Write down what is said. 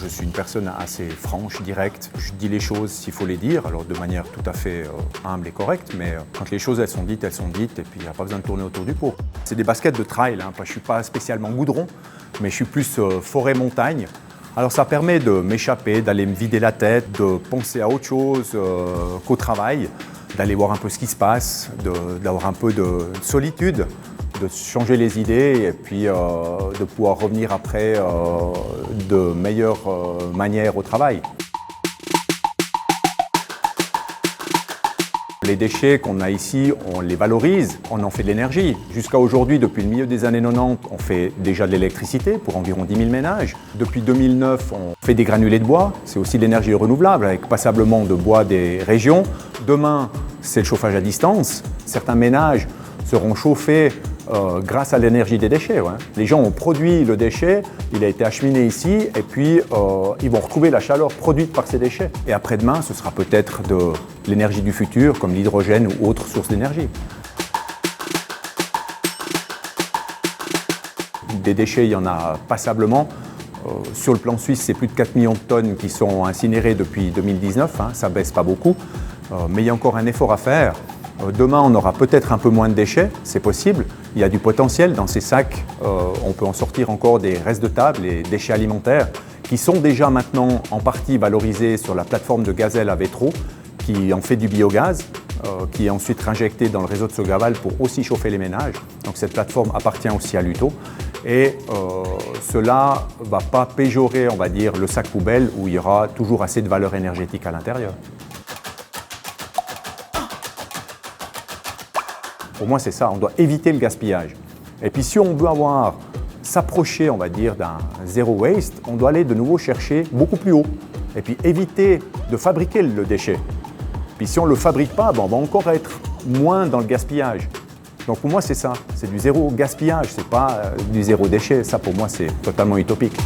Je suis une personne assez franche, directe. Je dis les choses s'il faut les dire, alors de manière tout à fait humble et correcte, mais quand les choses elles sont dites, et puis il n'y a pas besoin de tourner autour du pot. C'est des baskets de trail, hein. Je ne suis pas spécialement goudron, mais je suis plus forêt-montagne. Alors ça permet de m'échapper, d'aller me vider la tête, de penser à autre chose qu'au travail, d'aller voir un peu ce qui se passe, d'avoir un peu de solitude, de changer les idées et puis de pouvoir revenir après de meilleures manières au travail. Les déchets qu'on a ici, on les valorise, on en fait de l'énergie. Jusqu'à aujourd'hui, depuis le milieu des années 90, on fait déjà de l'électricité pour environ 10 000 ménages. Depuis 2009, on fait des granulés de bois, c'est aussi de l'énergie renouvelable avec passablement de bois des régions. Demain, c'est le chauffage à distance. Certains ménages seront chauffés grâce à l'énergie des déchets. Ouais. Les gens ont produit le déchet, il a été acheminé ici et puis ils vont retrouver la chaleur produite par ces déchets. Et après-demain, ce sera peut-être de l'énergie du futur comme l'hydrogène ou autre source d'énergie. Des déchets, il y en a passablement. Sur le plan suisse, c'est plus de 4 millions de tonnes qui sont incinérées depuis 2019, hein, ça ne baisse pas beaucoup, mais il y a encore un effort à faire. Demain, on aura peut-être un peu moins de déchets, c'est possible. Il y a du potentiel dans ces sacs. On peut en sortir encore des restes de table, les déchets alimentaires, qui sont déjà maintenant en partie valorisés sur la plateforme de Gazelle à Vétro, qui en fait du biogaz, qui est ensuite réinjecté dans le réseau de Sogaval pour aussi chauffer les ménages. Donc cette plateforme appartient aussi à Luto. Et cela ne va pas péjorer, on va dire, le sac poubelle où il y aura toujours assez de valeur énergétique à l'intérieur. Pour moi, c'est ça, on doit éviter le gaspillage. Et puis si on veut s'approcher, on va dire, d'un zéro waste, on doit aller de nouveau chercher beaucoup plus haut. Et puis éviter de fabriquer le déchet. Puis si on ne le fabrique pas, on va encore être moins dans le gaspillage. Donc pour moi, c'est ça, c'est du zéro gaspillage, c'est pas du zéro déchet. Ça, pour moi, c'est totalement utopique.